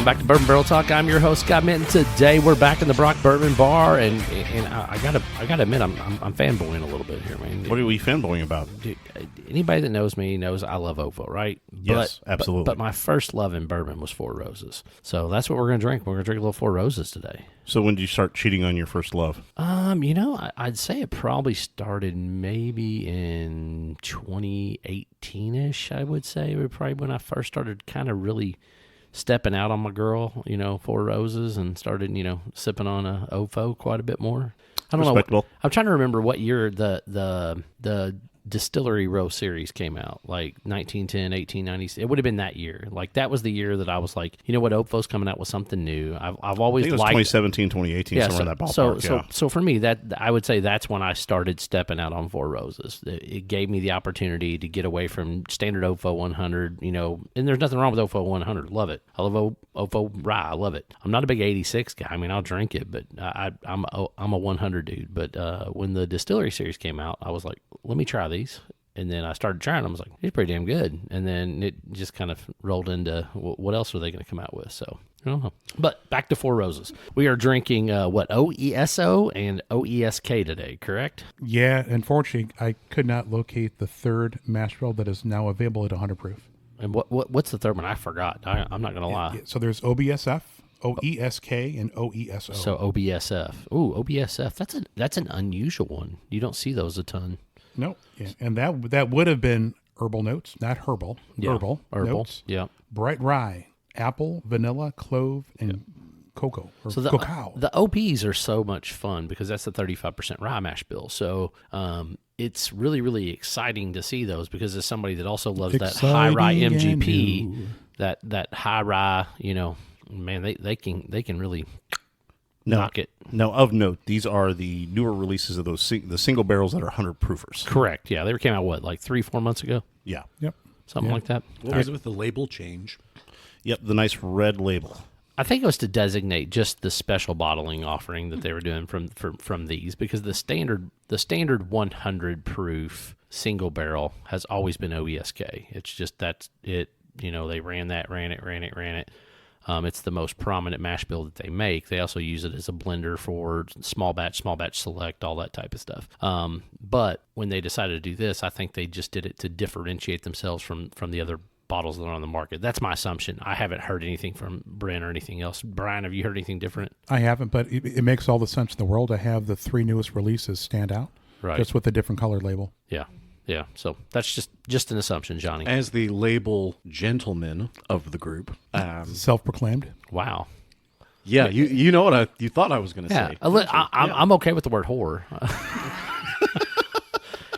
Welcome back to Bourbon Barrel Talk. I'm your host, Scott Minton. Today we're back in the Brock Bourbon Bar, and I gotta admit, I'm fanboying a little bit here, man. What are we fanboying about? Dude, anybody that knows me knows I love OVO, right? Yes, absolutely. But my first love in bourbon was Four Roses, so that's what we're gonna drink. We're gonna drink a little Four Roses today. So when did you start cheating on your first love? I'd say it probably started maybe in 2018-ish. I would say probably when I first started kind of really stepping out on my girl, Four Roses, and started, sipping on a OFO quite a bit more. I don't know. I'm trying to remember what year the Distillery Row series came out, like 1910, 1890. It would have been that year. Like that was the year that I was like, you know what, OFO's coming out with something new. I've always liked 2017, 2018, somewhere in that ballpark. So for me, that I would say that's when I started stepping out on Four Roses. It gave me the opportunity to get away from standard OFO 100, and there's nothing wrong with OFO 100. Love it. I love OFO rye. I love it. I'm not a big 86 guy. I mean, I'll drink it, but I'm a 100 dude. But when the Distillery series came out, I was like, let me try these. And then I started trying them. I was like, it's pretty damn good. And then it just kind of rolled into what else are they going to come out with? So I don't know. But back to Four Roses. We are drinking OESO and OESK today, correct? Yeah, unfortunately, I could not locate the third mash bill that is now available at 100 proof. And what's the third one? I forgot. I'm not going to lie. Yeah, so there's OBSF, OESK, and OESO. So OBSF. Ooh, OBSF. That's an unusual one. You don't see those a ton. No, yeah. And that would have been herbal notes, not herbal. Yeah. Herbal notes. Yeah. Bright rye, apple, vanilla, clove, and cocoa. So cacao. The OPs are so much fun because that's the 35% rye mash bill. So it's really, really exciting to see those because as somebody that also loves that high rye MGP, that high rye, man, they can really knock it. Now, of note, these are the newer releases of the single barrels that are 100 proofers. Correct. Yeah, they came out like 3-4 months ago. Yeah. Yep. Something like that. What was it with the label change? Yep, the nice red label. I think it was to designate just the special bottling offering that they were doing from these because the standard 100 proof single barrel has always been OESK. It's just that's it. They ran it. It's the most prominent mash bill that they make. They also use it as a blender for small batch select, all that type of stuff. But when they decided to do this, I think they just did it to differentiate themselves from the other bottles that are on the market. That's my assumption. I haven't heard anything from Brent or anything else. Brian, have you heard anything different? I haven't, but it makes all the sense in the world to have the three newest releases stand out. Right. Just with a different color label. Yeah. Yeah, so that's just an assumption, Johnny. As the label gentleman of the group. Self-proclaimed. Wow. Yeah, you know what you thought I was going to say. I'm okay with the word whore.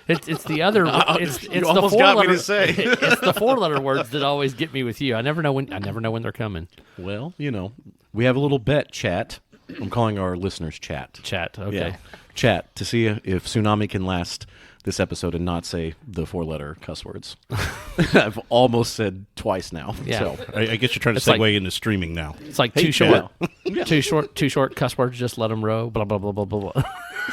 It's the other. It's you the almost got me to say. It's the 4-letter words that always get me with you. I never know when they're coming. Well, we have a little bet chat. I'm calling our listeners chat. Chat. Okay. Yeah. Chat to see if Tsunami can last this episode and not say the 4-letter cuss words. I've almost said twice now. Yeah. So I guess you're trying to segue into streaming now. It's like Hey, too short cuss words. Just let them roll. Blah blah blah blah blah.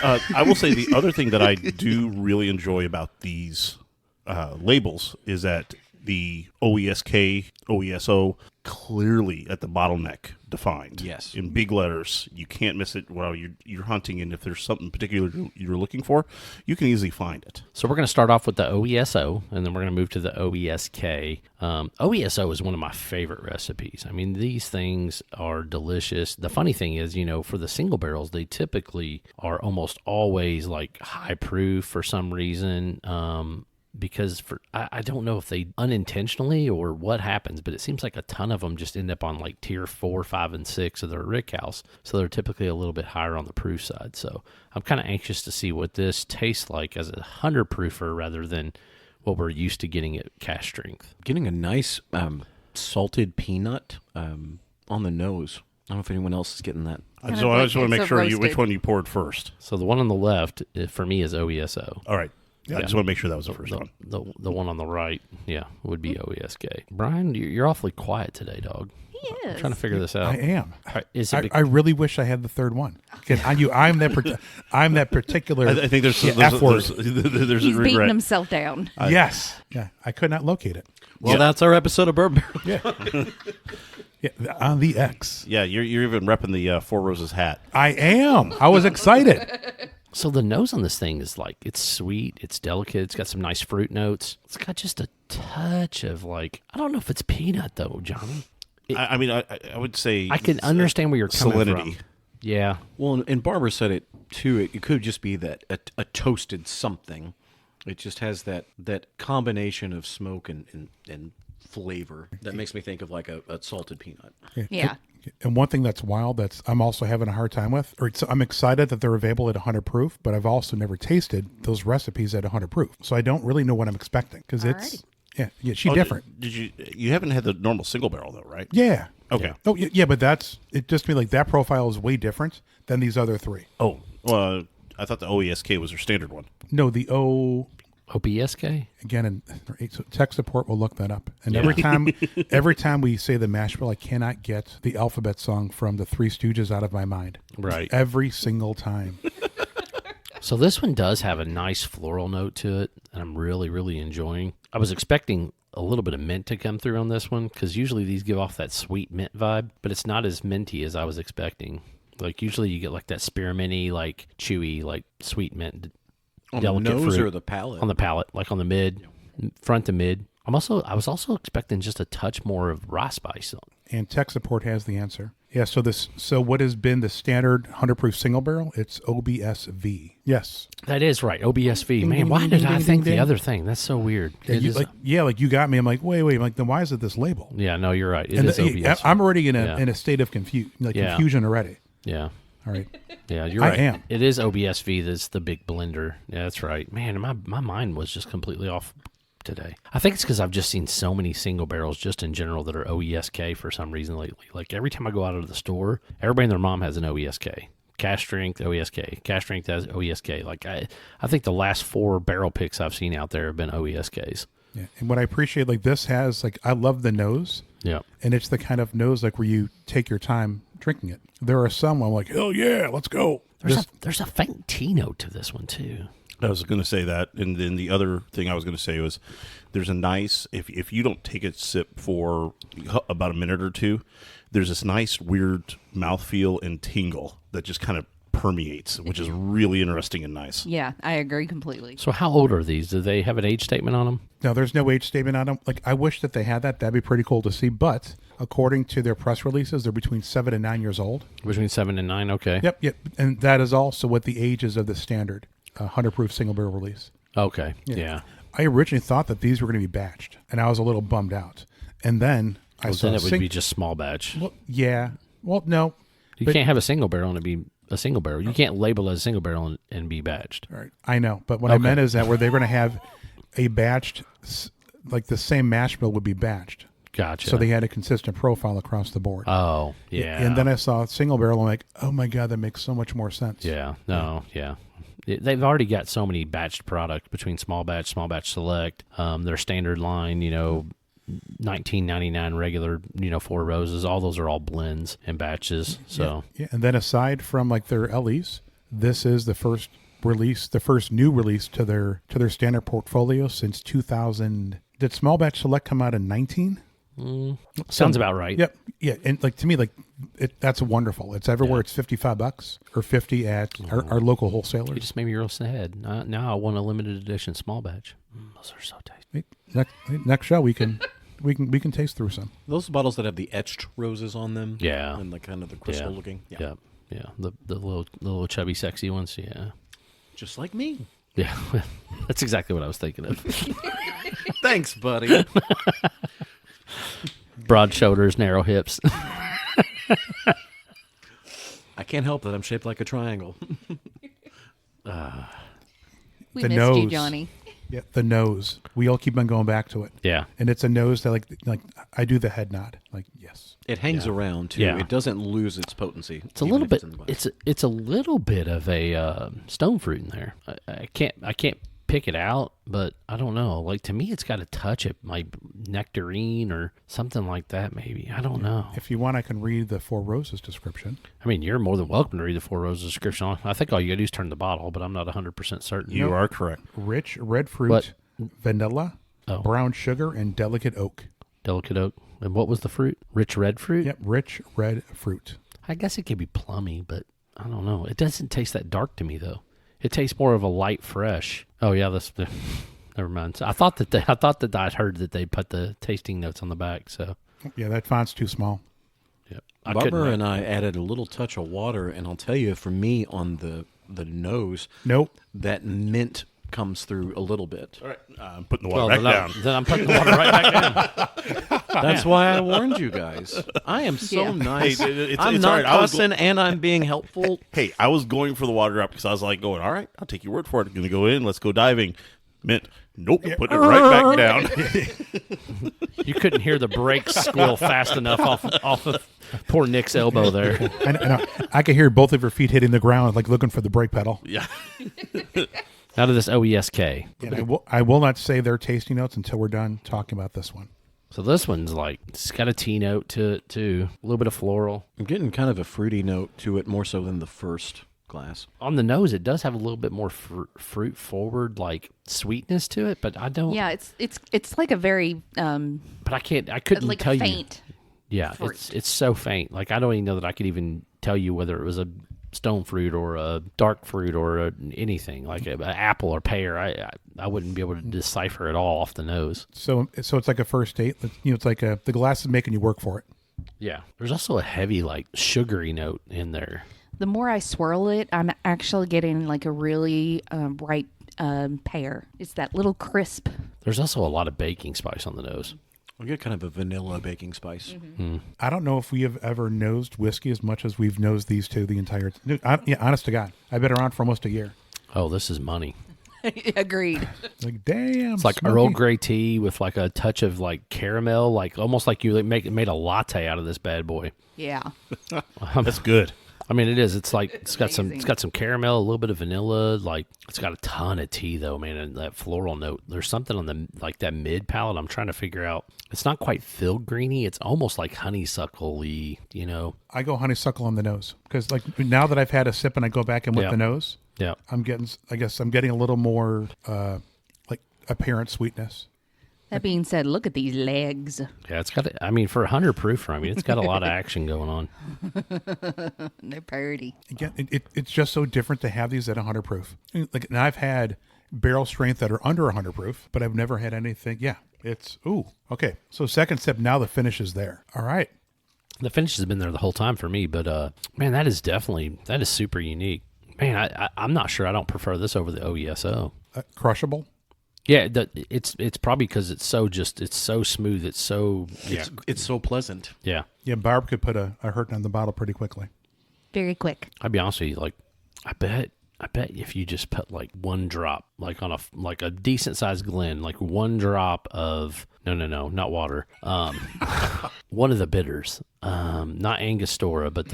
I will say the other thing that I do really enjoy about these labels is that the OESK, OESO, clearly at the bottleneck defined. Yes. In big letters. You can't miss it while you're hunting, and if there's something particular you're looking for, you can easily find it. So we're going to start off with the OESO, and then we're going to move to the OESK. OESO is one of my favorite recipes. I mean, these things are delicious. The funny thing is, for the single barrels, they typically are almost always like high proof for some reason. Because I don't know if they unintentionally or what happens, but it seems like a ton of them just end up on like tier 4, 5, and 6 of their rick house. So they're typically a little bit higher on the proof side. So I'm kind of anxious to see what this tastes like as a 100 proofer rather than what we're used to getting at cash strength. getting a nice salted peanut on the nose. I don't know if anyone else is getting that. I just want to make sure which one you poured first. So the one on the left for me is OESO. All right. I just want to make sure that was the first one. The one on the right, would be OESK. Brian, you're awfully quiet today, dog. He is. I'm trying to figure this out. I am. Is it I really wish I had the third one. I'm that particular. I think there's F word. there's He's a beating regret. himself down. Yes. Yeah. I could not locate it. Well, that's our episode of Bourbon Barrel. Yeah. On the X. Yeah, you're even repping the Four Roses hat. I am. I was excited. So the nose on this thing is like, it's sweet, it's delicate, it's got some nice fruit notes. It's got just a touch of like, I don't know if it's peanut though, Johnny. I mean, I would say I can understand where you're coming salinity. from. Yeah. Well, and Barbara said it too. It could just be that a toasted something. It just has that combination of smoke and flavor that makes me think of like a salted peanut. Yeah. And one thing that's wild I'm also having a hard time with, I'm excited that they're available at 100 proof, but I've also never tasted those recipes at 100 proof. So I don't really know what I'm expecting because it's, she's different. Did you haven't had the normal single barrel though, right? Yeah. Okay. Oh, yeah, but it just means like that profile is way different than these other three. Oh, well, I thought the OESK was their standard one. No, the OBSK? again, and so tech support will look that up. And every time we say the mashbill, I cannot get the alphabet song from the Three Stooges out of my mind. Right. Every single time. So this one does have a nice floral note to it, and I'm really, really enjoying. I was expecting a little bit of mint to come through on this one, because usually these give off that sweet mint vibe, but it's not as minty as I was expecting. Like, usually you get like that spearminty, like chewy, like sweet mint. On the nose or the palate? On the palate, like on the mid, front to mid. I was also expecting just a touch more of rye spice. And tech support has the answer. Yeah, so what has been the standard 100 proof single barrel? It's OBSV. Yes. That is right, OBSV. Man, ding, why ding, did ding, I ding, think ding, the ding. other thing? That's so weird. Like you got me. I'm like, wait. I'm like, then why is it this label? Yeah, no, you're right. It is OBSV. I'm already in a state of confusion already. Yeah. All right. Yeah, you're right. I am. It is OBSV that's the big blender. Yeah, that's right. Man, my mind was just completely off today. I think it's because I've just seen so many single barrels just in general that are OESK for some reason lately. Like every time I go out of the store, everybody and their mom has an OESK. Cash strength, OESK. Cash strength has OESK. Like I think the last 4 barrel picks I've seen out there have been OESKs. Yeah. And what I appreciate, like this has, like, I love the nose. Yeah. And it's the kind of nose like where you take your time drinking it. There are some I'm like, hell yeah, let's go. There's a faint tea note to this one too. I was going to say that, and then the other thing I was going to say was, there's a nice, if you don't take a sip for about a minute or two, there's this nice weird mouthfeel and tingle that just kind of permeates, which is really interesting and nice. Yeah, I agree completely. So how old are these? Do they have an age statement on them? No, there's no age statement on them. Like, I wish that they had that. That'd be pretty cool to see. But according to their press releases, they're between 7 and 9 years old. Between 7 and 9, okay. Yep. And that is also what the ages of the standard 100 proof single barrel release. Okay, yeah. I originally thought that these were going to be batched, and I was a little bummed out. And then I saw then it would be just small batch. Well, yeah. Well, no. You can't have a single barrel and it be a single barrel. You can't label it as a single barrel and be batched. All right. I know. But what I meant is that where they're going to have a batched, like the same mash bill would be batched. Gotcha. So they had a consistent profile across the board. Oh, yeah. And then I saw single barrel. I'm like, oh my God, that makes so much more sense. Yeah. No, yeah. They've already got so many batched product between small batch select, their standard line, $19.99 regular, 4 roses. All those are all blends and batches. So yeah. And then aside from like their LEs, this is the first new release to their standard portfolio since 2000. Did small batch select come out in 19? Sounds about right. Yep. Yeah. And like to me, like that's wonderful. It's everywhere. It's $55 or $50 at our local wholesalers. You just made me real sad. Now I want a limited edition small batch. Those are so tasty. Next show we can taste through some. Those bottles that have the etched roses on them. Yeah. And the kind of the crystal looking. Yeah. The little chubby, sexy ones. Yeah. Just like me. Yeah. That's exactly what I was thinking of. Thanks, buddy. Broad shoulders, narrow hips. I can't help that I'm shaped like a triangle. We The missed nose. you, Johnny. Yeah, the nose. We all keep on going back to it. Yeah. And it's a nose that like I do the head nod. Like, yes. It hangs around too. Yeah. It doesn't lose its potency. It's a little bit. It's a little bit of a stone fruit in there. I can't pick it out, but I don't know. Like, to me, it's got a touch of like nectarine or something like that, maybe. I don't know. If you want, I can read the Four Roses description. I mean, you're more than welcome to read the Four Roses description. I think all you got to do is turn the bottle, but I'm not 100% certain. You are correct. Rich red fruit, What? vanilla, Oh. brown sugar, and delicate oak. Delicate oak. And what was the fruit? Rich red fruit? Yep, rich red fruit. I guess it could be plummy, but I don't know. It doesn't taste that dark to me, though. It tastes more of a light fresh. Oh yeah, never mind. So I thought that I'd heard that they put the tasting notes on the back. So Yeah, that font's too small. yeah, Barbara and I added a little touch of water, and I'll tell you, for me on the nose, Nope. that mint comes through a little bit. All right, I'm putting the water back down. Then I'm putting the water right back down. That's why I warned you guys. I am so Yeah. nice. Hey, I'm it's not all right. I was cussing, and I'm being helpful. Hey, I was going for the water drop because I was like going, all right, I'll take your word for it. I'm going to go in. Let's go diving. Mint. Nope. Putting it right back down. You couldn't hear the brakes squeal fast enough off of poor Nick's elbow there. I can hear both of your feet hitting the ground, like looking for the brake pedal. Yeah. Out of this OESK. And I will not say their tasting notes until we're done talking about this one. So this one's like, it's got a tea note to it too. A little bit of floral. I'm getting kind of a fruity note to it, more so than the first glass. On the nose, it does have a little bit more fruit forward, like sweetness to it, but I don't. Yeah, it's like a very But I couldn't like tell a you. faint. Yeah, fruit. it's so faint. Like I don't even know that I could even tell you whether it was a stone fruit or a dark fruit or anything like an apple or pear. I wouldn't be able to decipher it all off the nose. So it's like a first date. It's like the glass is making you work for it. Yeah, there's also a heavy like sugary note in there. The more I swirl it, I'm actually getting like a really ripe pear. It's that little crisp. There's also a lot of baking spice on the nose. I get kind of a vanilla baking spice. I don't know if we have ever nosed whiskey as much as we've nosed these two the entire. Honest to God, I've been around for almost a year. Oh, this is money. Agreed. Like damn, It's like smoky. Earl Grey tea with like a touch of like caramel, like almost like you made a latte out of this bad boy. Yeah. That's good. I mean, it is. It's like it's got amazing. some caramel, a little bit of vanilla. Like it's got a ton of tea though, man. And that floral note. There's something on the like that mid palate. I'm trying to figure out. It's not quite filigree. It's almost like honeysuckle-y, you know. I go honeysuckle on the nose because like now that I've had a sip and I go back in with Yeah. the nose, Yeah. I'm getting a little more like apparent sweetness. That being said, look at these legs. Yeah, it's got. I mean, for 100 proof, I mean, it's got a lot of action going on. They're pretty. Again, it's just so different to have these at 100 proof. Like, and I've had barrel strength that are under 100 proof, but I've never had anything. Yeah, it's okay. So second sip, now the finish is there. All right. The finish has been there the whole time for me, but man, that is super unique. Man, I'm not sure. I don't prefer this over the OESO. Crushable. Yeah, it's probably because it's so smooth. It's so It's so pleasant. yeah. Yeah, Barb could put a hurt on the bottle pretty quickly. Very quick. I'd be honest with you, like I bet if you just put like one drop, like on a decent sized Glen, like one drop of no, not water. One of the bitters, not Angostura, but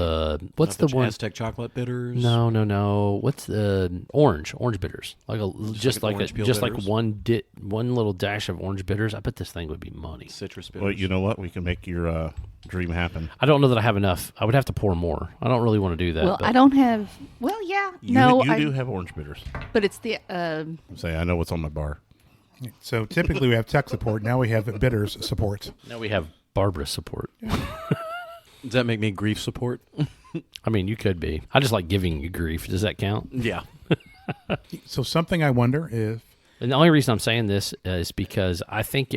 what's the one? Aztec chocolate bitters? No. What's the orange bitters? Like just like orange peel like bitters? one little dash of orange bitters. I bet this thing would be money. Citrus bitters. Well, you know what? We can make your dream happen. I don't know that I have enough. I would have to pour more. I don't really want to do that. Well, but I don't have. Well, yeah. You I do have orange bitters. But it's the. Say, I know what's on my bar. So typically we have tech support. Now we have bitters support. Now we have Barbara support. Does that make me grief support? I mean, you could be. I just like giving you grief. Does that count? Yeah. So something I wonder if And the only reason I'm saying this is because I think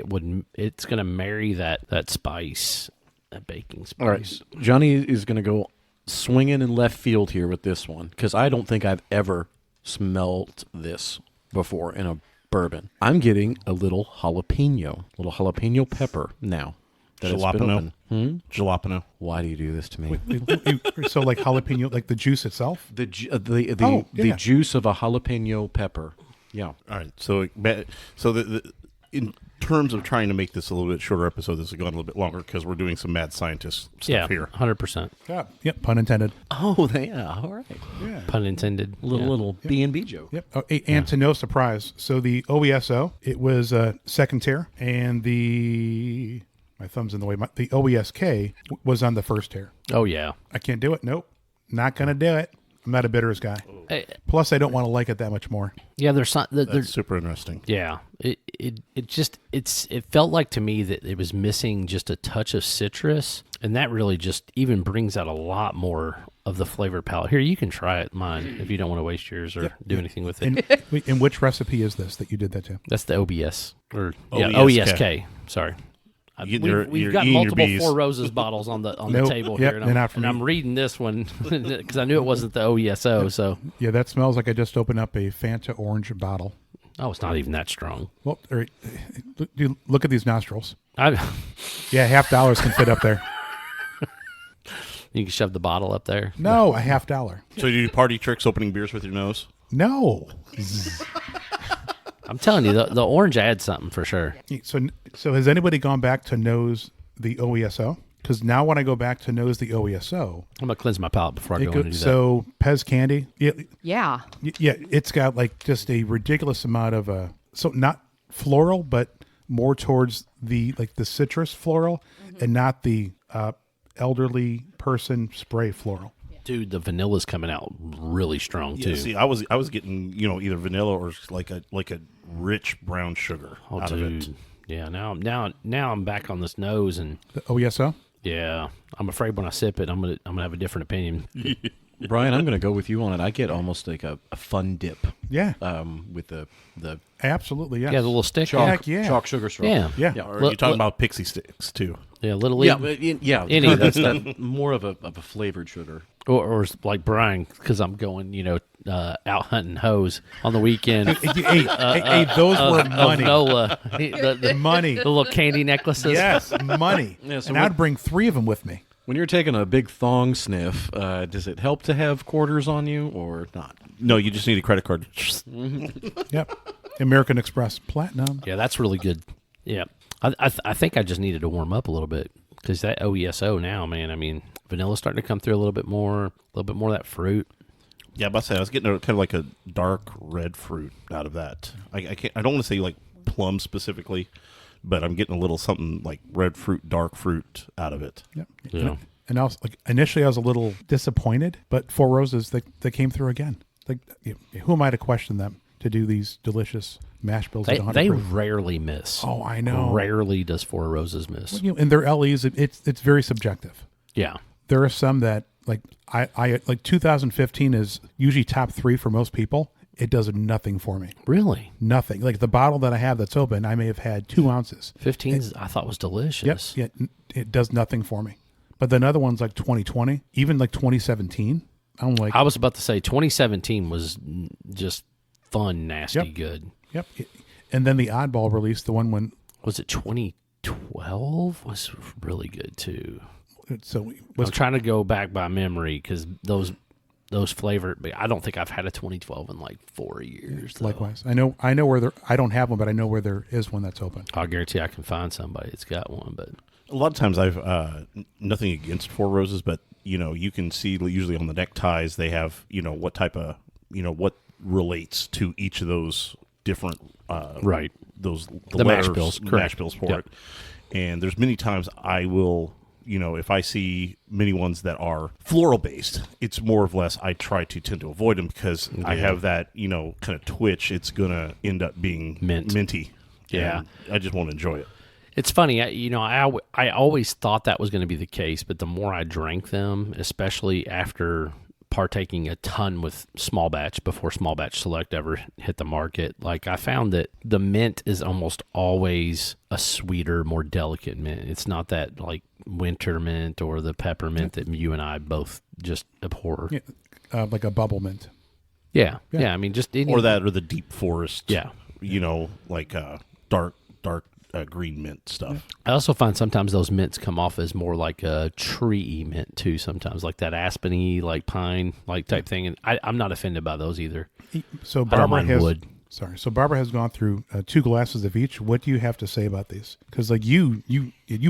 it's going to marry that spice, that baking spice. All right. Johnny is going to go swinging in left field here with this one because I don't think I've ever smelt this before in a bourbon. I'm getting a little jalapeno pepper now. That it's been Jalapeno. open. Jalapeno. Why do you do this to me? so like jalapeno, like the juice itself. The Oh, yeah. juice of a jalapeno pepper. Yeah. All right. So the in terms of trying to make this a little bit shorter episode, this is going a little bit longer because we're doing some mad scientist stuff here. 100%. Yep, pun intended. Oh, yeah. All right. Yeah. Pun intended. Little B&B joke. Yep. Oh, and to no surprise, so the OESO, it was second tier, and my thumb's in the way. The OESK was on the first tier. Oh, yeah. I can't do it. Nope. Not going to do it. I'm not a bitters guy. Plus, I don't want to like it that much more. Yeah, there's not. That's super interesting. Yeah, it felt like to me that it was missing just a touch of citrus, and that really just even brings out a lot more of the flavor palette. Here, you can try it, mine, if you don't want to waste yours or do anything with it. And which recipe is this that you did that to? That's the OBS or OESK. OESK. Sorry. You're Got eating your multiple bees. Four Roses bottles on the Nope. table Yep, here, they're not for me. I'm reading this one because I knew it wasn't the OESO. So, Yeah, that smells like I just opened up a Fanta orange bottle. oh, it's not even that strong. Well, look at these nostrils. I, Yeah, $50 can fit up there. you can shove the bottle up there. No, a $50. So you do party tricks opening beers with your nose? No. I'm telling you, the orange adds something for sure. So has anybody gone back to nose the OESO? Because now when I go back to nose the OESO, I'm gonna cleanse my palate before I go in and do that. so Pez candy, Yeah. yeah, it's got like just a ridiculous amount of so not floral, but more towards the citrus floral, and not the elderly person spray floral. Dude, the vanilla's coming out really strong too. Yeah, see, I was getting either vanilla or like a rich brown sugar out of it. Yeah, now I'm back on this nose, and The OESO. yeah, I'm afraid when I sip it, I'm gonna have a different opinion. Brian, I'm going to go with you on it. I get almost like a fun dip. Yeah, With the absolutely. Yes. Yeah, the little stick. Heck yeah. chalk sugar straw. Yeah, Yeah. Or are you talking about pixie sticks too? yeah, little Yeah, league. yeah. That's that more of a flavored sugar. Or like Brian, because I'm going, out hunting hoes on the weekend. Hey, those were money. Nola, the Money. the little candy necklaces. Yes, money. Yeah, so and I'd bring 3 of them with me. When you're taking a big thong sniff, does it help to have quarters on you or not? No, you just need a credit card. Yep. American Express Platinum. Yeah, that's really good. Yeah, I think I just needed to warm up a little bit because that OESO now, man. I mean, vanilla's starting to come through a little bit more of that fruit. Yeah, but I was getting kind of like a dark red fruit out of that. I don't want to say like plum specifically, but I'm getting a little something like red fruit, dark fruit out of it. Yep. Yeah. And I was initially I was a little disappointed, but Four Roses they came through again. Who am I to question them to do these delicious mash bills at 100 They proof? rarely miss. Oh, I know. Rarely does Four Roses miss. And their LEs, it's very subjective. Yeah. There are some that I 2015 is usually top 3 for most people. It does nothing for me. Really? Nothing. Like the bottle that I have that's open, I may have had 2 ounces. 15 I thought was delicious. Yep. Yeah, it does nothing for me. But then other ones like 2020, even like 2017, I'm like, I was about to say 2017 was just fun, nasty, Yep. good. yep. And then the oddball release, the one when Was it 2012? Was really good too. so I'm trying to go back by memory because those flavored. I don't think I've had a 2012 in like 4 years. Though. likewise. I know where I don't have one, but I know where there is one that's open. I'll guarantee I can find somebody that's got one. But A lot of times I've nothing against Four Roses, but you can see usually on the neckties they have what type of what relates to each of those different right. the mash letters, bills, mash correct. bills for Yep. it. And there's many times I will if I see many ones that are floral based, it's more or less I try to tend to avoid them because I have that kind of twitch. It's gonna end up being minty. Yeah. And I just won't enjoy it. It's funny, I always thought that was going to be the case, but the more I drank them, especially after partaking a ton with small batch before small batch select ever hit the market, like I found that the mint is almost always a sweeter, more delicate mint. It's not that like winter mint or the peppermint that you and I both just abhor. Yeah, like a bubble mint. Yeah. I mean, just Or the deep forest. Yeah. Like dark green mint stuff. I also find sometimes those mints come off as more like a tree mint too. Sometimes like that aspeny, like pine, like type thing. And I'm not offended by those either. So I don't mind wood. Sorry. So Barbara has gone through 2 glasses of each. What do you have to say about these? Because like you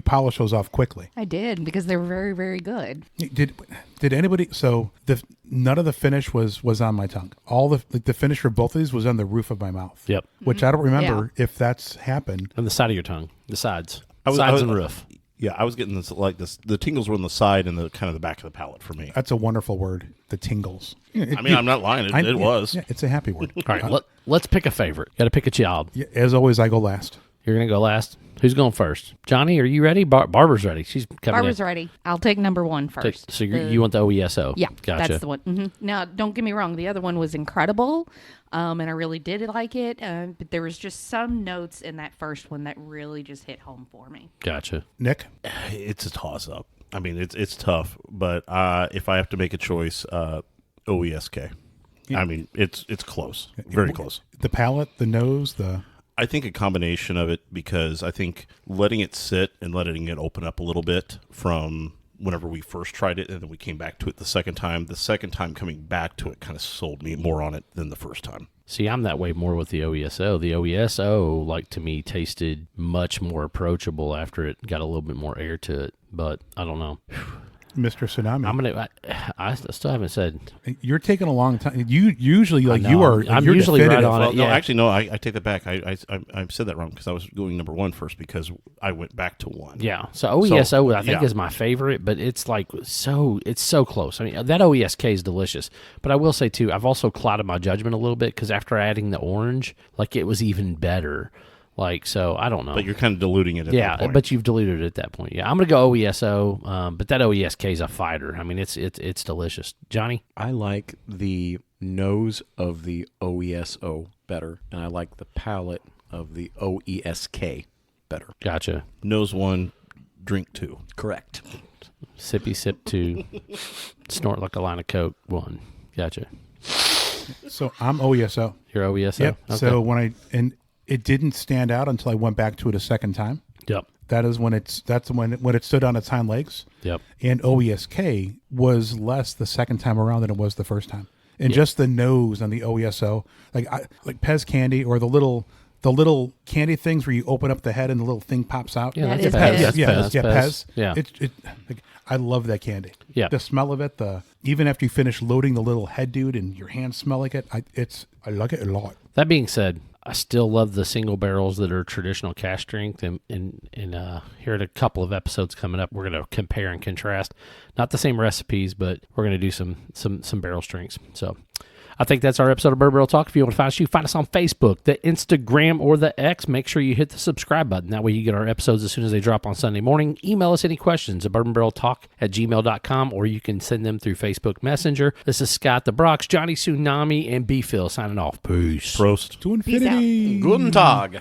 polish those off quickly. I did because they're very, very good. Did anybody? So none of the finish was on my tongue. All the finish for both of these was on the roof of my mouth. Yep. Which I don't remember if that's happened. On the side of your tongue, the sides, I was and roof. Yeah, I was getting this like this. The tingles were on the side and the kind of the back of the palate for me. That's a wonderful word. The tingles. I mean, I'm not lying. It was. Yeah, it's a happy word. All right, let's pick a favorite. Got to pick a child. Yeah, as always, I go last. You're gonna go last. Who's going first? Johnny, are you ready? Barbara's ready. She's coming. Barbara's ready. I'll take number 1 first. So you want the OESO? Yeah, Gotcha. that's the one. Now, don't get me wrong. The other one was incredible, and I really did like it. But there was just some notes in that first one that really just hit home for me. Gotcha. Nick? It's a toss up. I mean, it's tough, but if I have to make a choice, OESK. I mean, it's close, very close. The palate, the nose, I think a combination of it, because I think letting it sit and letting it open up a little bit from whenever we first tried it and then we came back to it the second time coming back to it kind of sold me more on it than the first time. See, I'm that way more with the OESO. The OESO, like, to me, tasted much more approachable after it got a little bit more air to it. But I don't know. Mr. Tsunami. I still haven't said. You're taking a long time. You usually I know. I'm you're usually right definitive. on Well, it. no, Yeah. actually, no. I take that back. I said that wrong because I was going number 1 first because I went back to 1. Yeah. So OESO, I think, yeah. is my favorite, but it's like it's so close. I mean, that OESK is delicious, but I will say too, I've also clouded my judgment a little bit because after adding the orange, like, it was even better. Like, so I don't know. But you're kind of diluting it at that point. But you've diluted it at that point. Yeah, I'm gonna go OESO, but that OESK is a fighter. I mean, it's delicious. Johnny, I like the nose of the OESO better, and I like the palate of the OESK better. gotcha. Nose 1, drink 2. Correct. Sippy sip 2, snort like a line of Coke 1. Gotcha. So I'm OESO. You're OESO. Yep. Okay. So it didn't stand out until I went back to it a second time. Yep. That's when it stood on its hind legs. Yep. And OESK was less the second time around than it was the first time. And just the nose on the OESO, like Pez candy or the little candy things where you open up the head and the little thing pops out. Yeah, That that's is Pez. Pez. That's Yeah, Pez. Pez. Yeah. I love that candy. Yeah. The smell of it, even after you finish loading the little head dude and your hands smell like it, I like it a lot. That being said, I still love the single barrels that are traditional cask strength, and here at a couple of episodes coming up, we're going to compare and contrast. Not the same recipes, but we're going to do some barrel strengths. So I think that's our episode of Bourbon Barrel Talk. If you want to find us on Facebook, the Instagram, or the X. Make sure you hit the subscribe button. That way you get our episodes as soon as they drop on Sunday morning. Email us any questions at bourbonbarreltalk@gmail.com, or you can send them through Facebook Messenger. This is Scott the Brox, Johnny Tsunami, and B. Phil signing off. Peace. Prost. To infinity. Guten Tag.